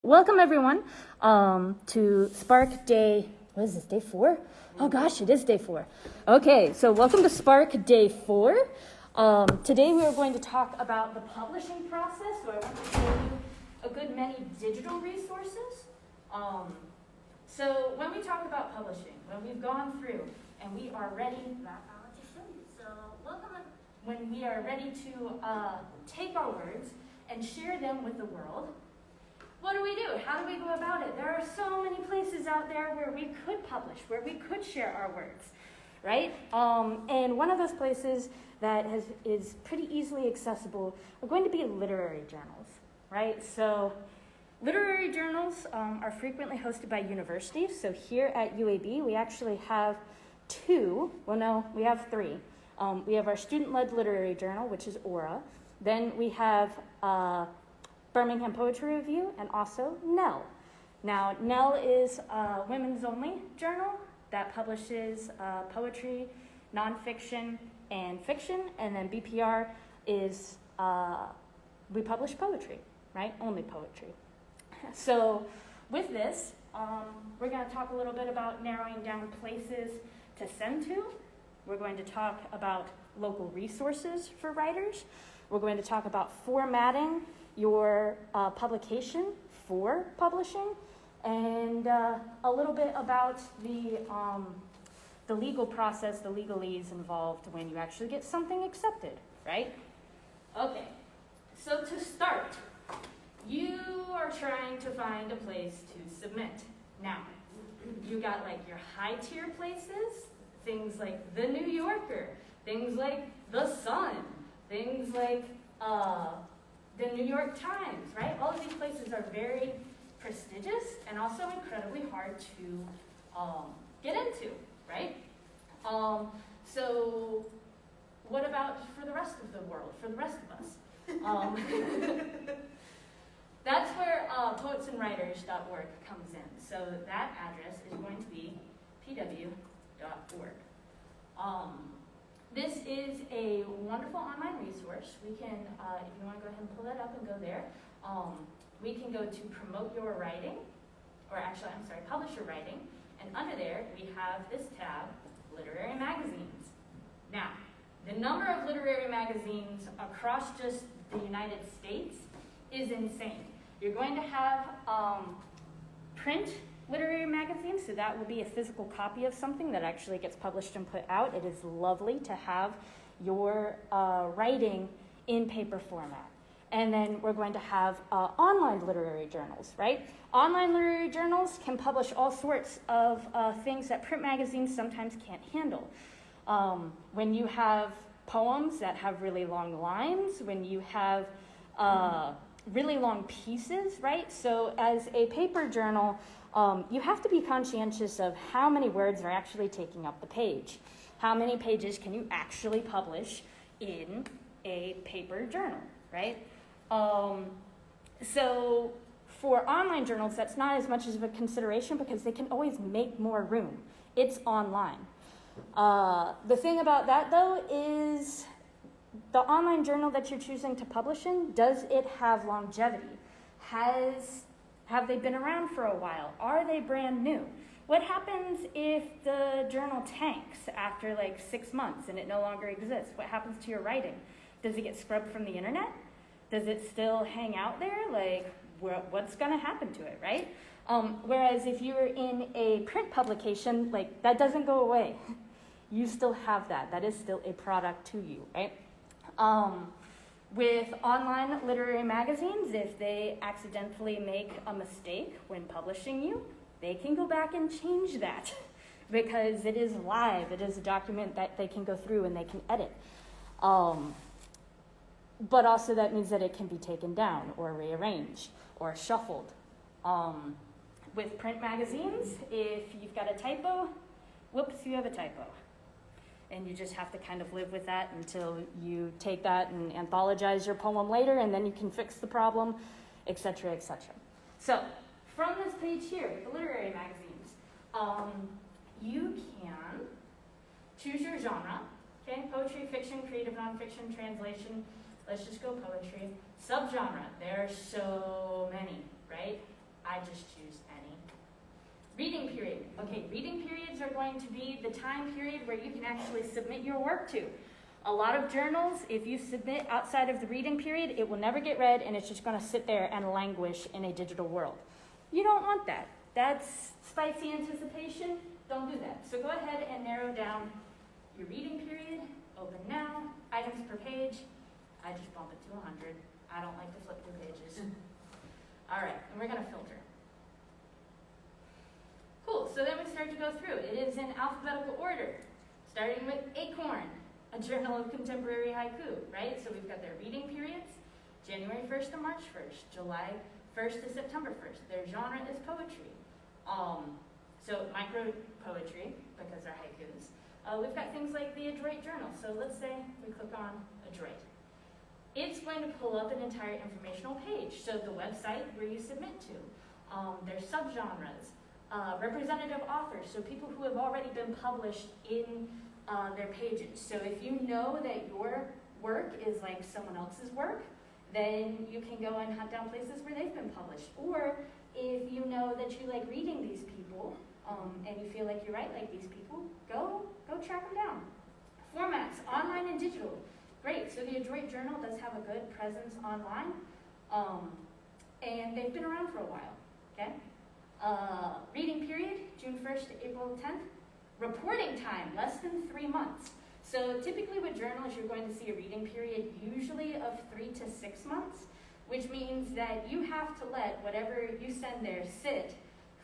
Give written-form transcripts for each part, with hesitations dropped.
Welcome everyone to Spark Day, what is this, day 4? Oh gosh, it is day 4. Okay, so welcome to Spark Day 4. Today we are going to talk about the publishing process, so I want to show you a good many digital resources. So when we talk about publishing, when we've gone through and we are ready, when we are ready to take our words and share them with the world, what do we do? How do we go about it? There are so many places out there where we could publish, where we could share our words, right? And one of those places that is pretty easily accessible are going to be literary journals, right? So literary journals are frequently hosted by universities. So here at UAB, we actually have 2. Well, no, we have 3. We have our student-led literary journal, which is Aura. Then we have Birmingham Poetry Review, and also NELL. Now, NELL is a women's-only journal that publishes poetry, nonfiction, and fiction, and then BPR is, we publish poetry, right? Only poetry. So with this, we're going to talk a little bit about narrowing down places to send to. We're going to talk about local resources for writers. We're going to talk about formatting your publication for publishing, and a little bit about the legal process, the legalese involved when you actually get something accepted, right? Okay, so to start, you are trying to find a place to submit. Now, you got like your high tier places, things like The New Yorker, things like The Sun, things like the New York Times, right? All of these places are very prestigious and also incredibly hard to get into, right? So what about for the rest of the world, for the rest of us? That's where poetsandwriters.org comes in. So that address is going to be pw.org. This is a wonderful online resource. We can, if you want to go ahead and pull that up and go there, we can go to promote your writing, or actually, I'm sorry, publish your writing, and under there, we have this tab, literary magazines. Now, the number of literary magazines across just the United States is insane. You're going to have print literary magazines, so that will be a physical copy of something that actually gets published and put out. It is lovely to have your writing in paper format. And then we're going to have online literary journals, right? Online literary journals can publish all sorts of things that print magazines sometimes can't handle. When you have poems that have really long lines, when you have really long pieces, right? So as a paper journal, you have to be conscientious of how many words are actually taking up the page. How many pages can you actually publish in a paper journal, right? So for online journals, that's not as much of a consideration because they can always make more room. It's online. The thing about that, though, is the online journal that you're choosing to publish in, does it have longevity? Have they been around for a while? Are they brand new? What happens if the journal tanks after like 6 months and it no longer exists? What happens to your writing? Does it get scrubbed from the internet? Does it still hang out there? Like, what's going to happen to it, right? Whereas if you're in a print publication, like that doesn't go away. You still have that. That is still a product to you, right? With online literary magazines, if they accidentally make a mistake when publishing you, they can go back and change that because it is live. It is a document that they can go through and they can edit. But also that means that it can be taken down or rearranged or shuffled. With print magazines, if you've got a typo, whoops, you have a typo. And you just have to kind of live with that until you take that and anthologize your poem later, and then you can fix the problem, etc., etc. So, from this page here, the literary magazines, you can choose your genre, okay? Poetry, fiction, creative nonfiction, translation. Let's just go poetry. Subgenre, there are so many, right? I just choose any. Reading period. Okay, reading periods are going to be the time period where you can actually submit your work to. A lot of journals, if you submit outside of the reading period, it will never get read and it's just going to sit there and languish in a digital world. You don't want that. That's spicy anticipation. Don't do that. So go ahead and narrow down your reading period. Open now. Items per page. I just bump it to 100. I don't like to flip through pages. All right, and we're going to filter. Cool, so then we start to go through. It is in alphabetical order, starting with Acorn, a journal of contemporary haiku, right? So we've got their reading periods, January 1st to March 1st, July 1st to September 1st. Their genre is poetry. So micro poetry, because they're haikus. We've got things like the Adroit Journal. So let's say we click on Adroit. It's going to pull up an entire informational page. So the website where you submit to, their subgenres, representative authors, so people who have already been published in their pages. So if you know that your work is like someone else's work, then you can go and hunt down places where they've been published. Or if you know that you like reading these people, and you feel like you write like these people, go track them down. Formats, online and digital. Great, so the Adroit Journal does have a good presence online, and they've been around for a while, okay? Reading period, June 1st to April 10th. Reporting time, less than 3 months. So typically with journals, you're going to see a reading period usually of 3 to 6 months, which means that you have to let whatever you send there sit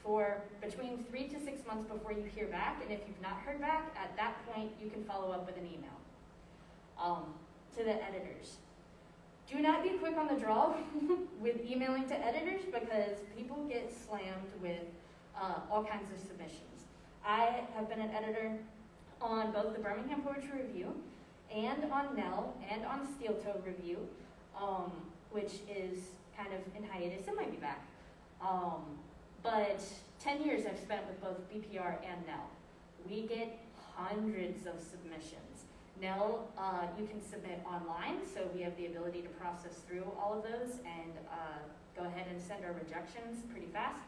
for between 3 to 6 months before you hear back. And if you've not heard back, at that point, you can follow up with an email. To the editors. Do not be quick on the draw with emailing to editors because people get slammed with all kinds of submissions. I have been an editor on both the Birmingham Poetry Review and on Nell and on Steel Toe Review, which is kind of in hiatus. It might be back. But 10 years I've spent with both BPR and Nell. We get hundreds of submissions. Nell, you can submit online, so we have the ability to process through all of those and go ahead and send our rejections pretty fast.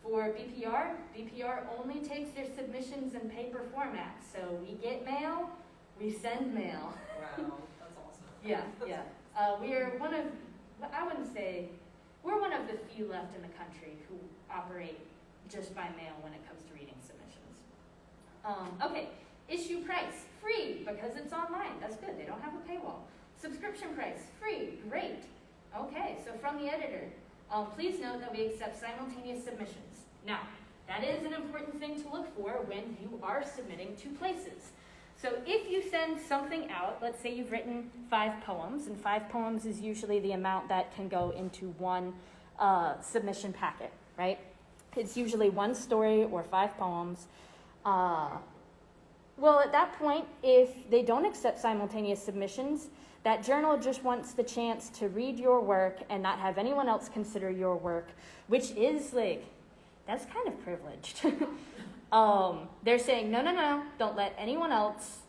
For BPR only takes their submissions in paper format. So we get mail, we send mail. Wow, that's awesome. Yeah. We are one of, I wouldn't say, we're one of the few left in the country who operate just by mail when it comes to reading submissions. Okay, issue price, free, because it's online. That's good, they don't have a paywall. Subscription price, free, great. Okay, so from the editor, please note that we accept simultaneous submissions. Now, that is an important thing to look for when you are submitting to places. So if you send something out, let's say you've written 5 poems, and 5 poems is usually the amount that can go into one submission packet, right? It's usually 1 story or 5 poems. Well, at that point, if they don't accept simultaneous submissions, that journal just wants the chance to read your work and not have anyone else consider your work, which is like, that's kind of privileged. They're saying, no, don't let anyone else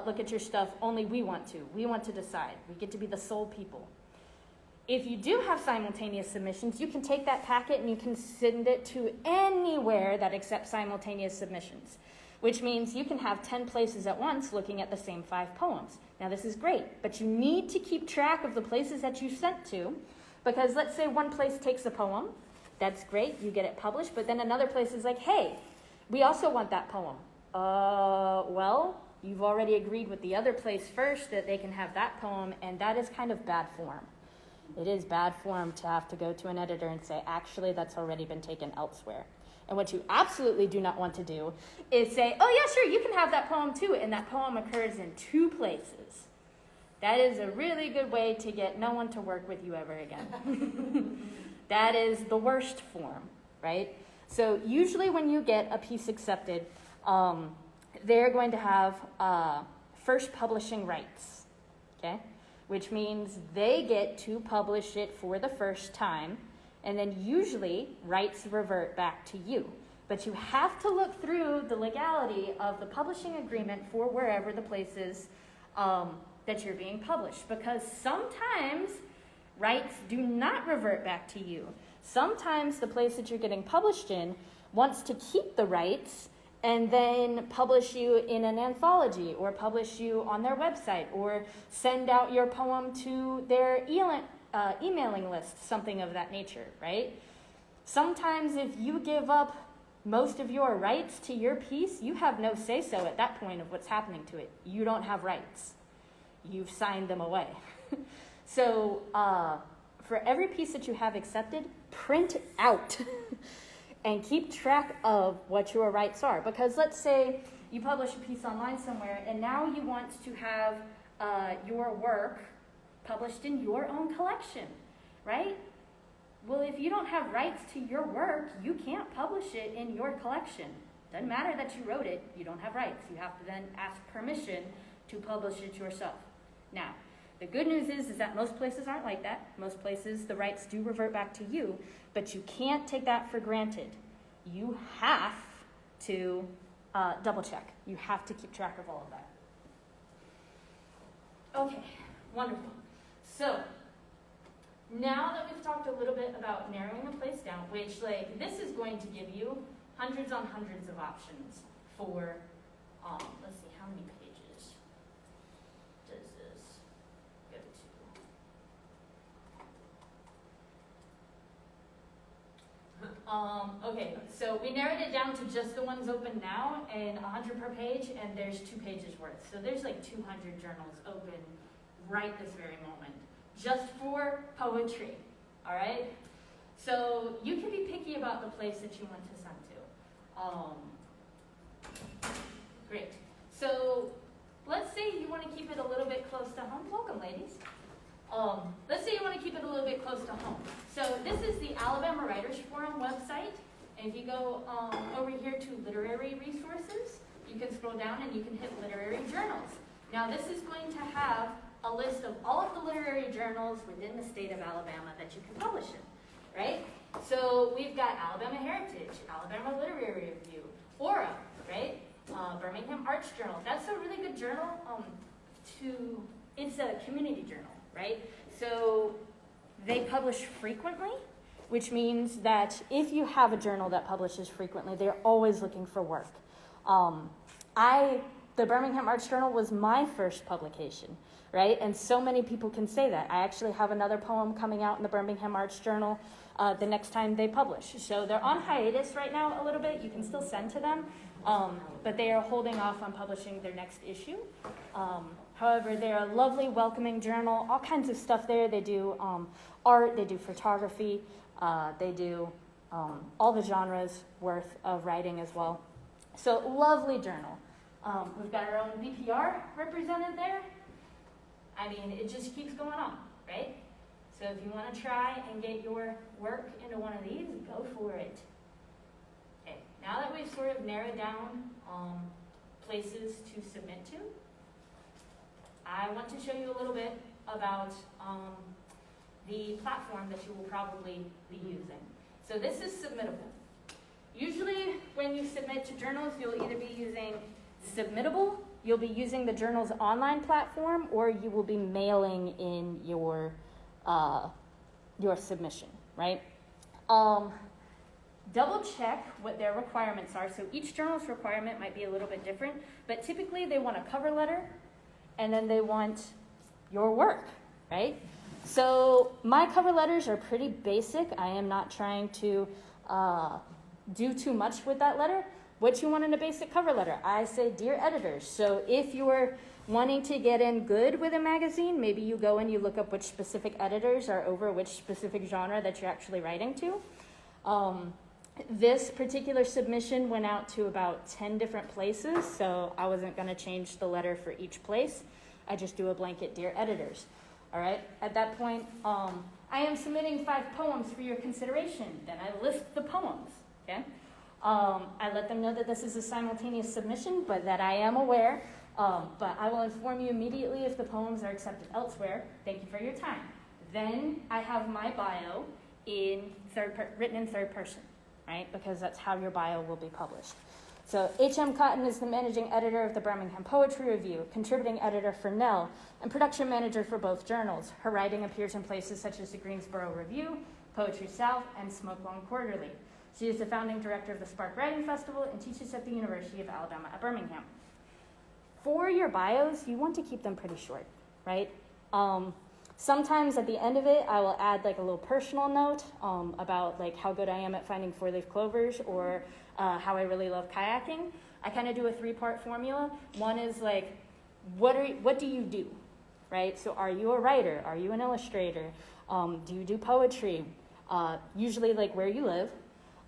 look at your stuff, only we want to. We want to decide. We get to be the sole people. If you do have simultaneous submissions, you can take that packet and you can send it to anywhere that accepts simultaneous submissions, which means you can have 10 places at once looking at the same 5 poems. Now this is great, but you need to keep track of the places that you sent to, because let's say one place takes a poem, that's great, you get it published, but then another place is like, hey, we also want that poem. Well, you've already agreed with the other place first that they can have that poem, and that is kind of bad form. It is bad form to have to go to an editor and say, actually, that's already been taken elsewhere. And what you absolutely do not want to do is say, oh yeah, sure, you can have that poem too, and that poem occurs in 2 places. That is a really good way to get no one to work with you ever again. That is the worst form, right? So usually when you get a piece accepted, they're going to have first publishing rights, okay? Which means they get to publish it for the first time, and then usually rights revert back to you. But you have to look through the legality of the publishing agreement for wherever the place is that you're being published, because sometimes rights do not revert back to you. Sometimes the place that you're getting published in wants to keep the rights and then publish you in an anthology or publish you on their website or send out your poem to their emailing list, something of that nature, right? Sometimes if you give up most of your rights to your piece, you have no say-so at that point of what's happening to it. You don't have rights. You've signed them away. So for every piece that you have accepted, print out and keep track of what your rights are. Because let's say you publish a piece online somewhere and now you want to have your work published in your own collection, right? Well, if you don't have rights to your work, you can't publish it in your collection. Doesn't matter that you wrote it, you don't have rights. You have to then ask permission to publish it yourself. Now, the good news is that most places aren't like that. Most places, the rights do revert back to you, but you can't take that for granted. You have to double check. You have to keep track of all of that. Okay, wonderful. So, now that we've talked a little bit about narrowing a place down, which this is going to give you hundreds on hundreds of options for, let's see, how many pages does this go to? Okay, so we narrowed it down to just the ones open now and 100 per page, and there's 2 pages worth. So there's like 200 journals open right this very moment, just for poetry, all right? So you can be picky about the place that you want to send to. Great. So let's say you want to keep it a little bit close to home. Welcome, ladies. Let's say you want to keep it a little bit close to home. So this is the Alabama Writers Forum website. And if you go over here to literary resources, you can scroll down and you can hit literary journals. Now this is going to have a list of all of the literary journals within the state of Alabama that you can publish in, right? So we've got Alabama Heritage, Alabama Literary Review, Aura, right? Birmingham Arts Journal. That's a really good journal it's a community journal, right? So they publish frequently, which means that if you have a journal that publishes frequently, they're always looking for work. The Birmingham Arts Journal was my first publication, right? And so many people can say that. I actually have another poem coming out in the Birmingham Arts Journal the next time they publish. So they're on hiatus right now a little bit. You can still send to them, but they are holding off on publishing their next issue. However, they're a lovely, welcoming journal, all kinds of stuff there. They do art, they do photography, they do all the genres worth of writing as well. So lovely journal. We've got our own BPR represented there. I mean, it just keeps going on, right? So if you want to try and get your work into one of these, go for it. Okay, now that we've sort of narrowed down places to submit to, I want to show you a little bit about the platform that you will probably be using. So this is Submittable. Usually when you submit to journals, you'll either be using Submittable, you'll be using the journal's online platform, or you will be mailing in your submission, right? Double check what their requirements are. So each journal's requirement might be a little bit different, but typically they want a cover letter, and then they want your work, right? So my cover letters are pretty basic. I am not trying to do too much with that letter. What you want in a basic cover letter? I say, dear editors. So if you're wanting to get in good with a magazine, maybe you go and you look up which specific editors are over which specific genre that you're actually writing to. This particular submission went out to about 10 different places, so I wasn't going to change the letter for each place. I just do a blanket dear editors. All right, at that point, I am submitting 5 poems for your consideration. Then I list the poems, okay? I let them know that this is a simultaneous submission, but that I am aware. But I will inform you immediately if the poems are accepted elsewhere. Thank you for your time. Then I have my bio written in third person, right? Because that's how your bio will be published. So H.M. Cotton is the managing editor of the Birmingham Poetry Review, contributing editor for Nell, and production manager for both journals. Her writing appears in places such as the Greensboro Review, Poetry South, and Smoke Long Quarterly. She is the founding director of the Spark Writing Festival and teaches at the University of Alabama at Birmingham. For your bios, you want to keep them pretty short, right? Sometimes at the end of it, I will add like a little personal note about like how good I am at finding four-leaf clovers or how I really love kayaking. I kind of do a three-part formula. One is like, what do you do, right? So are you a writer? Are you an illustrator? Do you do poetry? Usually like where you live.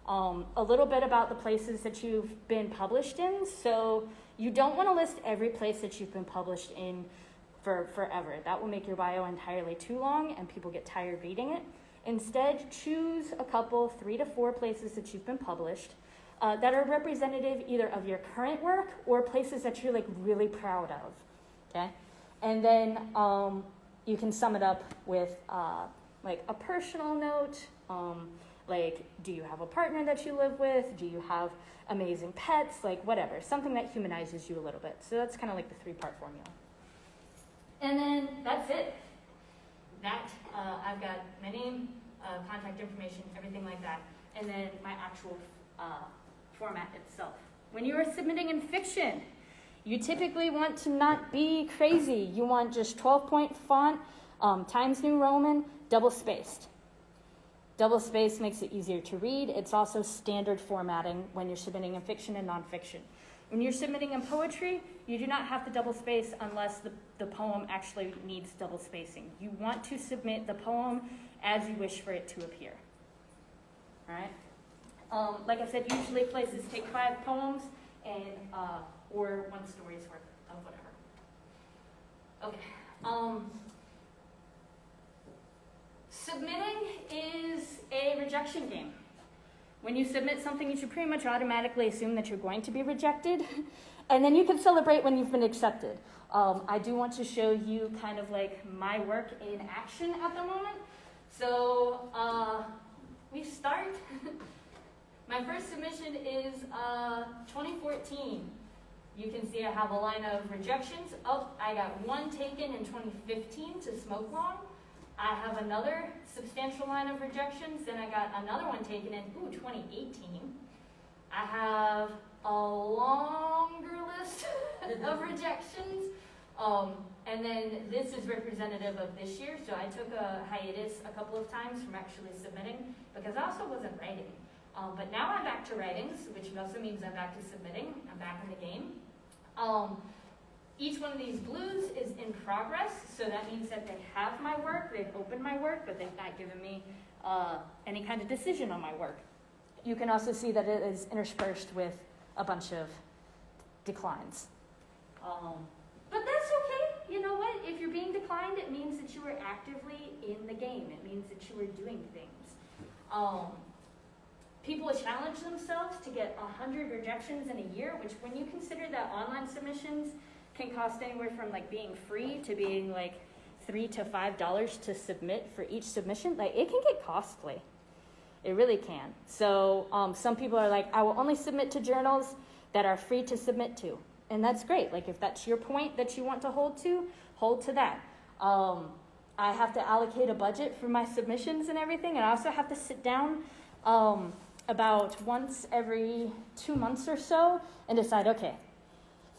A little bit about the places that you've been published in. So you don't want to list every place that you've been published in for forever. That will make your bio entirely too long and people get tired reading it. Instead, choose a couple, 3 to 4 places that you've been published that are representative either of your current work or places that you're like really proud of, okay? And then you can sum it up with like a personal note, like do you have a partner that you live with? Do you have amazing pets? Like whatever, something that humanizes you a little bit. So that's kind of like the 3-part formula. And then that's it. That, I've got my name, contact information, everything like that. And then my actual format itself. When you are submitting in fiction, you typically want to not be crazy. You want just 12-point font, Times New Roman, double-spaced. Double-spaced makes it easier to read. It's also standard formatting when you're submitting in fiction and nonfiction. When you're submitting in poetry, you do not have to double space unless the poem actually needs double spacing. You want to submit the poem as you wish for it to appear. All right? Like I said, usually places take 5 poems and or 1 story's worth of whatever. Okay. Submitting is a rejection game. When you submit something, you should pretty much automatically assume that you're going to be rejected, and then you can celebrate when you've been accepted. I do want to show you kind of like my work in action at the moment. So we start. My first submission is 2014. You can see I have a line of rejections. Oh, I got 1 taken in 2015 to Smoke Long. I have another substantial line of rejections. Then I got another one taken in 2018. I have a longer list of rejections. And then this is representative of this year. So I took a hiatus a couple of times from actually submitting because I also wasn't writing. But now I'm back to writing, which also means I'm back to submitting. I'm back in the game. Each one of these blues is in progress, so that means that they have my work, they've opened my work, but they've not given me any kind of decision on my work. You can also see that it is interspersed with a bunch of declines. But that's okay. You know what? If you're being declined, it means that you are actively in the game. It means that you are doing things. People challenge themselves to get 100 rejections in a year, which when you consider that online submissions can cost anywhere from like being free to being like $3 to $5 to submit for each submission, like it can get costly. It really can. So some people are like, I will only submit to journals that are free to submit to. And that's great. Like if that's your point that you want to hold to that. I have to allocate a budget for my submissions and everything. And I also have to sit down about once every 2 months or so and decide, okay,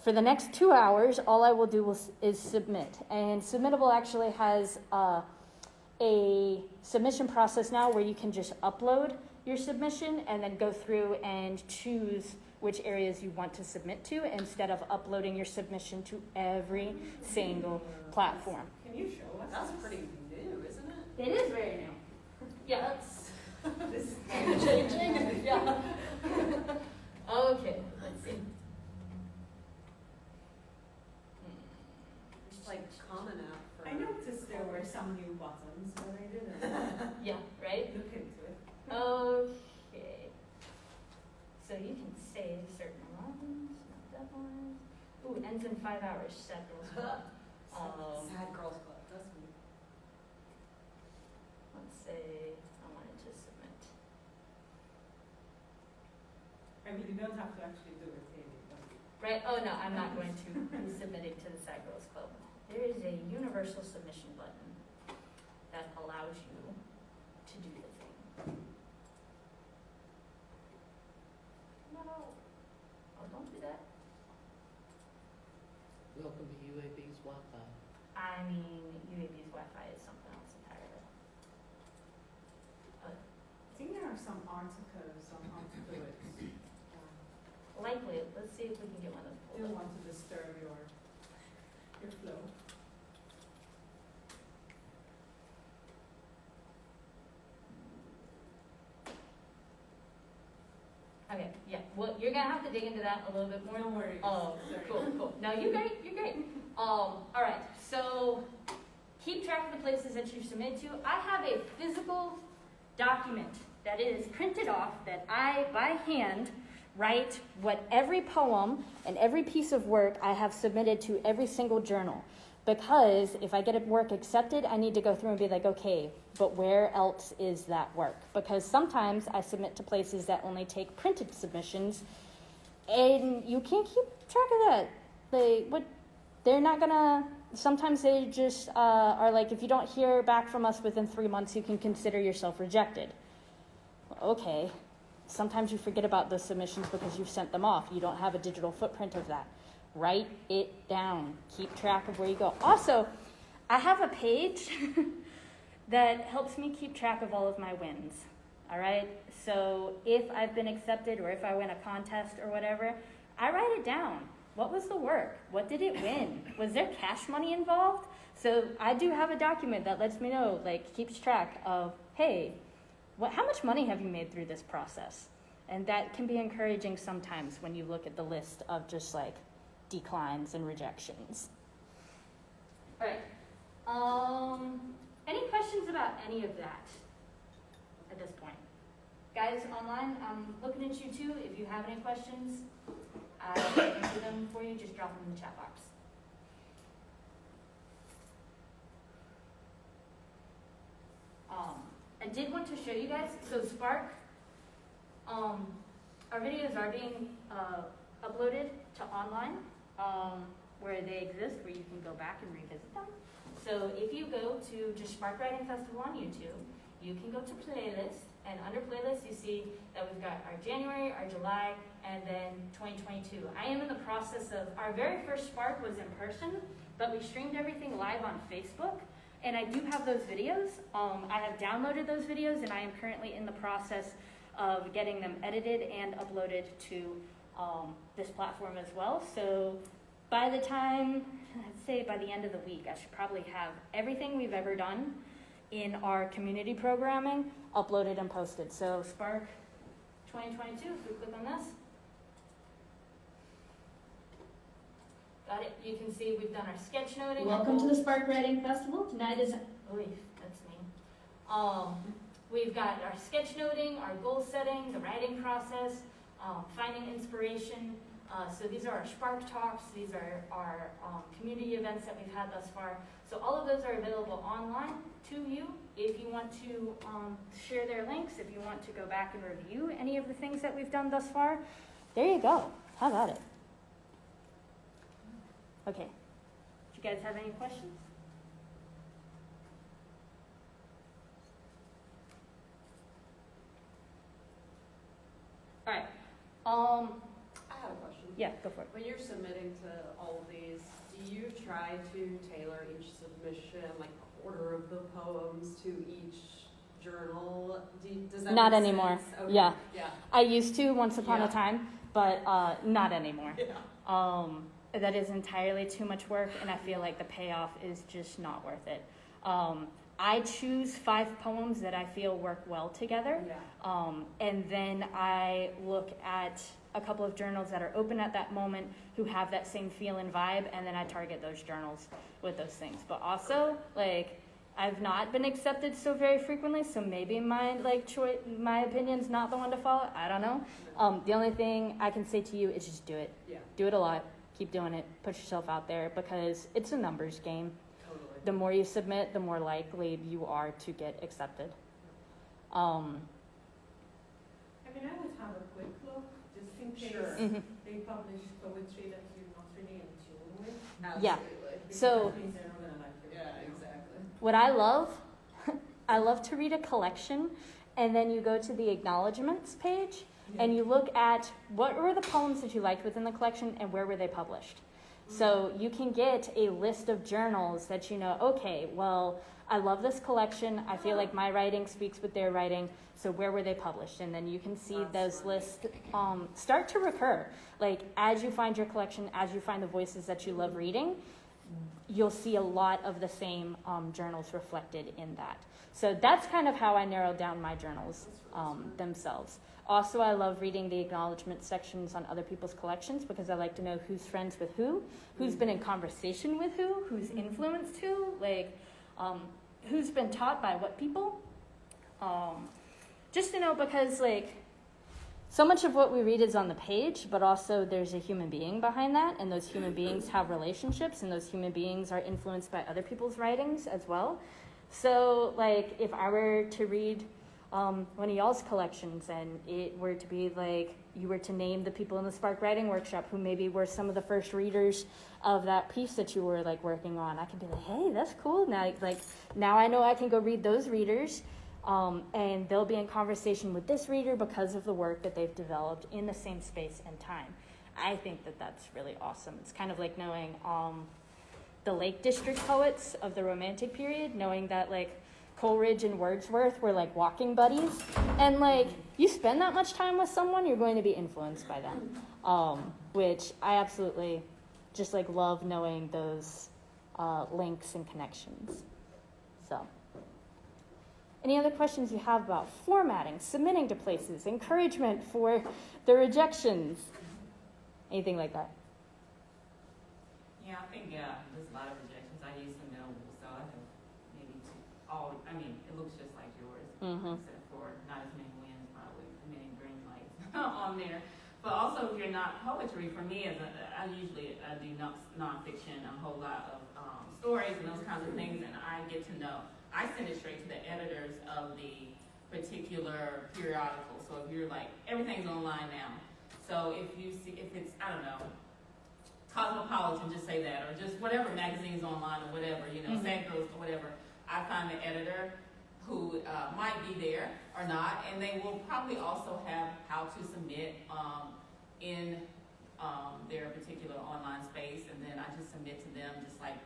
for the next 2 hours, all I will do is submit. And Submittable actually has a submission process now where you can just upload your submission and then go through and choose which areas you want to submit to instead of uploading your submission to every single platform. Can you show us? That's pretty new, isn't it? It is very new. Yeah, This is changing. Yeah. Okay, let's see. Like common app for. I noticed there were some new buttons, but I didn't Yeah, right? look into it. Okay. So you can save certain ones, not that one. Ooh, ends in 5 hours, sad girls club. Sad Girls Club, that's me. Let's say I wanted to submit. Are I mean, you don't have to actually do it, Haley, but. Right? Oh no, I'm not going to be submitting to the Sad Girls Club. There is a universal submission button that allows you to do the thing. No. Oh, don't do that. Welcome to UAB's Wi-Fi. I mean, UAB's Wi-Fi is something else entirely. I think there are some articles on how to do it. Likely, let's see if we can get one of those You pulled don't up. want to disturb your flow. Okay, yeah, well, you're gonna have to dig into that a little bit more. Don't worry. Oh, Sorry. cool. No, you're great, you're great. All right, so keep track of the places that you submit to. I have a physical document that is printed off that I, by hand, write what every poem and every piece of work I have submitted to every single journal. Because if I get a work accepted, I need to go through and be like, okay, but where else is that work? Because sometimes I submit to places that only take printed submissions, and you can't keep track of that. They're not gonna, sometimes they just are like, if you don't hear back from us within 3 months, you can consider yourself rejected. Okay. Sometimes you forget about those submissions because you've sent them off. You don't have a digital footprint of that. Write it down. Keep track of where you go. Also, I have a page that helps me keep track of all of my wins. All right? So if I've been accepted or if I win a contest or whatever, I write it down. What was the work? What did it win? Was there cash money involved? So I do have a document that lets me know, like, keeps track of, hey, how much money have you made through this process? And that can be encouraging sometimes when you look at the list of just like declines and rejections. All right. Any questions about any of that at this point? Guys online, I'm looking at you too. If you have any questions, I'll answer them for you. Just drop them in the chat box. I did want to show you guys, so Spark, our videos are being uploaded to online, where they exist, where you can go back and revisit them. So if you go to just Spark Writing Festival on YouTube, you can go to playlist, and under playlist you see that we've got our January, our July, and then 2022. I am in the process of, our very first Spark was in person, but we streamed everything live on Facebook. And I do have those videos. I have downloaded those videos, and I am currently in the process of getting them edited and uploaded to this platform as well. So by the time, I'd say by the end of the week, I should probably have everything we've ever done in our community programming uploaded and posted. So Spark 2022, if we click on this. Got it. You can see we've done our sketch noting. Welcome to the Spark Writing Festival. Tonight is, oy, that's me. We've got our sketch noting, our goal setting, the writing process, finding inspiration. So these are our Spark Talks. These are our community events that we've had thus far. So all of those are available online to you. If you want to share their links, if you want to go back and review any of the things that we've done thus far, there you go. How about it? Okay. Do you guys have any questions? All right. I have a question. Yeah, go for it. When you're submitting to all of these, do you try to tailor each submission, like order of the poems to each journal? Does that Not make anymore. sense? Okay. Yeah. Yeah. I used to once upon Yeah. a time, but not anymore. Yeah. That is entirely too much work, and I feel like the payoff is just not worth it. I choose 5 poems that I feel work well together, Yeah. and then I look at a couple of journals that are open at that moment who have that same feel and vibe, and then I target those journals with those things. But also, like, I've not been accepted so very frequently, so maybe my opinion's not the one to follow. I don't know. The only thing I can say to you is just do it. Yeah. Do it a lot. Keep doing it. Put yourself out there, because it's a numbers game. Totally. The more you submit, the more likely you are to get accepted. I mean, I would have a quick look just in case Sure. they publish poetry that you're not really in tune with. Yeah. Absolutely. because So- that means they're not gonna like it. Yeah, exactly. What I love, I love to read a collection, and then you go to the acknowledgments page, and you look at what were the poems that you liked within the collection and where were they published. So you can get a list of journals that you know, okay, well, I love this collection. I feel like my writing speaks with their writing. So where were they published? And then you can see That's those lists start to recur. Like as you find your collection, as you find the voices that you love reading, you'll see a lot of the same journals reflected in that. So that's kind of how I narrowed down my journals themselves. Also, I love reading the acknowledgement sections on other people's collections because I like to know who's friends with who, who's been in conversation with who, who's influenced who, like who's been taught by what people. Just to know because like so much of what we read is on the page, but also there's a human being behind that, and those human beings have relationships, and those human beings are influenced by other people's writings as well. So like if I were to read one of y'all's collections and it were to be like you were to name the people in the Spark Writing Workshop who maybe were some of the first readers of that piece that you were like working on, I could be like, hey, that's cool. Now I know I can go read those readers, and they'll be in conversation with this reader because of the work that they've developed in the same space and time. I think that that's really awesome. It's kind of like knowing the Lake District poets of the Romantic period, knowing that like Coleridge and Wordsworth were like walking buddies, and like you spend that much time with someone, you're going to be influenced by them, which I absolutely just like love knowing those links and connections. So any other questions you have about formatting, submitting to places, encouragement for the rejections, anything like that? Yeah, I think there's a lot of rejections. I use some noble, so I have maybe it looks just like yours, except for not as many wins, probably, as many green lights on there. But also, if you're not poetry, for me, I usually do nonfiction, a whole lot of stories and those kinds of things, and I get to know. I send it straight to the editors of the particular periodical. So if you're like, everything's online now. So if it's, I don't know, Cosmopolitan, just say that, or just whatever magazines online or whatever, Sad Girls or whatever, I find the editor who might be there or not, and they will probably also have how to submit in their particular online space, and then I just submit to them, just like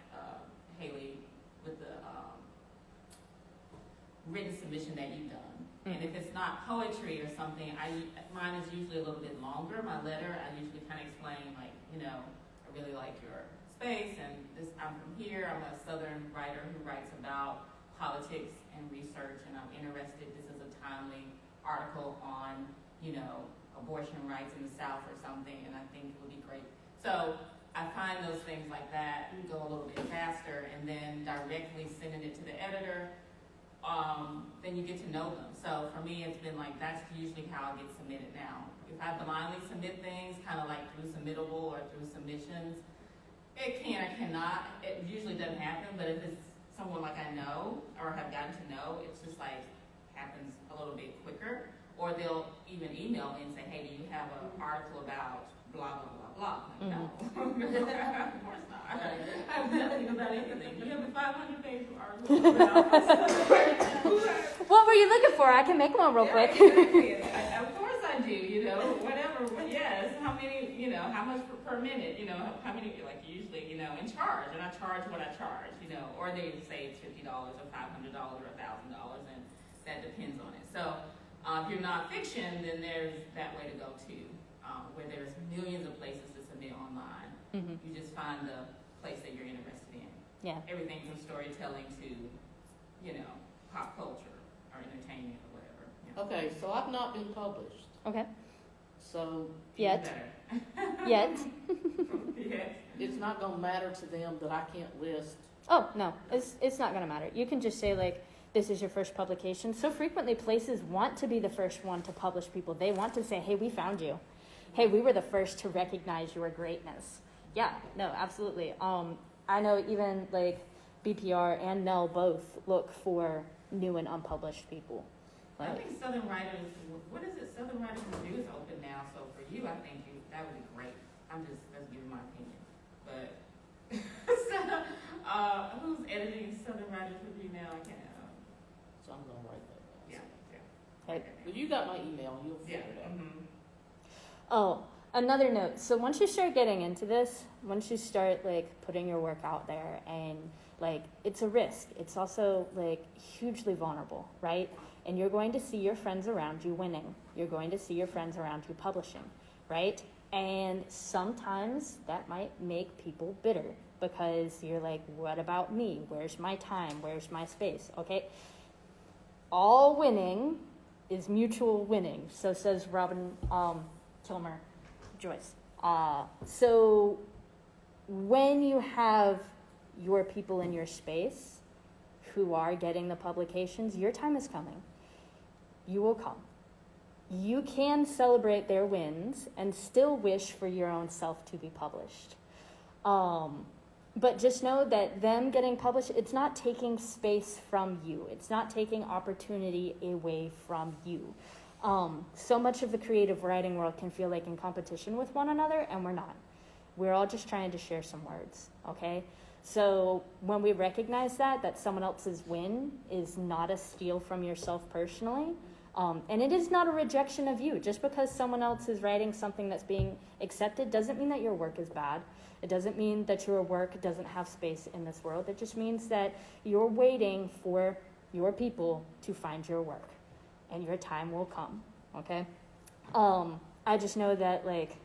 Haley with the written submission that you've done. And if it's not poetry or something, mine is usually a little bit longer. My letter, I usually kind of explain, like, I really like your space, and I'm from here. I'm a Southern writer who writes about politics and research, and I'm interested. This is a timely article on, abortion rights in the South or something, and I think it would be great. So I find those things like that go a little bit faster, and then directly sending it to the editor, then you get to know them. So for me, it's been like, that's usually how I get submitted now. If I blindly submit things, kind of like through Submittable or through submissions, it cannot, it usually doesn't happen, but if it's someone like I know or have gotten to know, it's just like happens a little bit quicker. Or they'll even email me and say, hey, do you have an article about blah, blah, blah, blah? I'm like, no. Of course not. I have nothing about anything. You have a 500-page article about What were you looking for? I can make one real quick. Exactly. Of course I do, whatever. Yes, how many, how much per minute, how many, like usually, in charge. And I charge what I charge, or they say it's $50 or $500 or $1,000, and that depends on it. So if you're nonfiction, then there's that way to go too, where there's millions of places to submit online. You just find the place that you're interested in. Yeah. Everything from storytelling to, pop culture or entertainment or whatever. Okay, so I've not been published. Okay. So Yet. Better. Yet. Yes. it's not going to matter to them that I can't list. Oh, no, it's not going to matter. You can just say, like, this is your first publication. So frequently, places want to be the first one to publish people. They want to say, hey, we found you. Hey, we were the first to recognize your greatness. Yeah, no, absolutely. I know even, like, BPR and Nell both look for new and unpublished people. I think Southern Writers, what is it, Southern Writers Review is open now, so for you, I think that would be great. That's giving my opinion. But, who's editing Southern Writers Review now? I can't, So I'm gonna write that down. yeah. Right. Well, you got my email, you'll Yeah. figure it out. Oh, another note. So once you start getting into this, once you start like putting your work out there, and like it's a risk. It's also like hugely vulnerable, right? And you're going to see your friends around you winning. You're going to see your friends around you publishing, right? And sometimes that might make people bitter because you're like, what about me? Where's my time? Where's my space? Okay. All winning is mutual winning. So says Robin Kilmer Joyce. So when you have your people in your space who are getting the publications, your time is coming. You will come. You can celebrate their wins and still wish for your own self to be published. But just know that them getting published, it's not taking space from you. It's not taking opportunity away from you. So much of the creative writing world can feel like in competition with one another, and we're not. We're all just trying to share some words, okay? So when we recognize that someone else's win is not a steal from yourself personally, and it is not a rejection of you. Just because someone else is writing something that's being accepted doesn't mean that your work is bad. It doesn't mean that your work doesn't have space in this world. It just means that you're waiting for your people to find your work, and your time will come, okay? I just know that, like,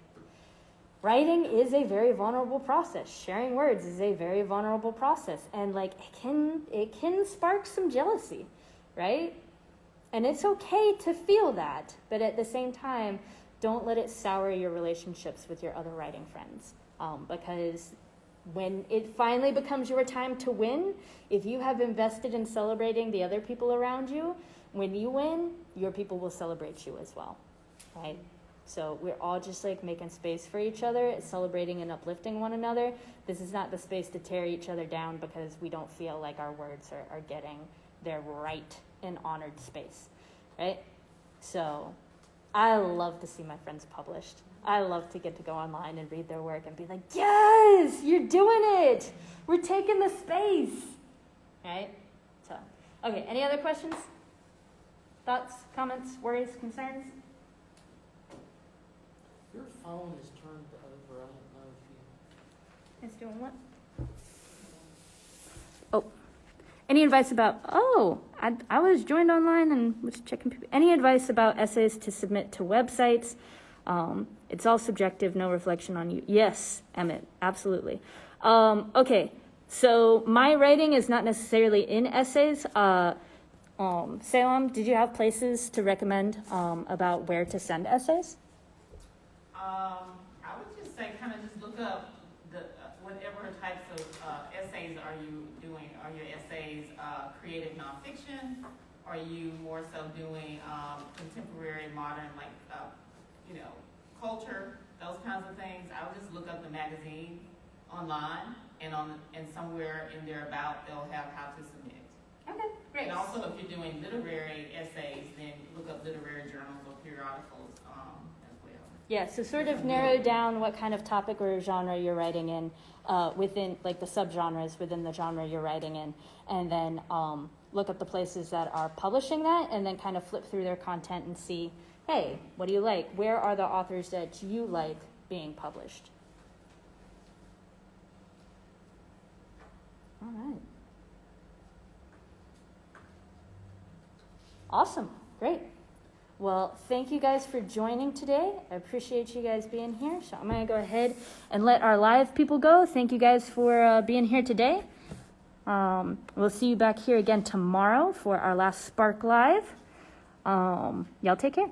writing is a very vulnerable process. Sharing words is a very vulnerable process, and, like, it can spark some jealousy, right? And it's okay to feel that, but at the same time, don't let it sour your relationships with your other writing friends. Because when it finally becomes your time to win, if you have invested in celebrating the other people around you, when you win, your people will celebrate you as well, right? So we're all just like making space for each other, celebrating and uplifting one another. This is not the space to tear each other down because we don't feel like our words are getting their right and honored space, right? So I love to see my friends published. I love to get to go online and read their work and be like, yes, you're doing it. We're taking the space, right? So, okay, any other questions? Thoughts, comments, worries, concerns? Your phone is turned over, I don't know if you... It's doing what? Oh, any advice about, I was joined online and was checking people. Any advice about essays to submit to websites? It's all subjective, no reflection on you. Yes, Emmett, absolutely. Okay, so my writing is not necessarily in essays. Salem, did you have places to recommend about where to send essays? I would just say kind of just look up whatever types of essays are you doing. Are your essays creative nonfiction? Are you more so doing contemporary, modern, like, culture, those kinds of things? I would just look up the magazine online, and somewhere in there about, they'll have how to submit. Okay, great. And also, if you're doing literary essays, then look up literary journals or periodicals as well. Yeah, so sort of narrow down what kind of topic or genre you're writing in within, like, the subgenres within the genre you're writing in, and then look up the places that are publishing that, and then kind of flip through their content and see, hey, what do you like? Where are the authors that you like being published? All right. Awesome. Great. Well, thank you guys for joining today. I appreciate you guys being here. So I'm going to go ahead and let our live people go. Thank you guys for being here today. We'll see you back here again tomorrow for our last Spark Live. Y'all take care.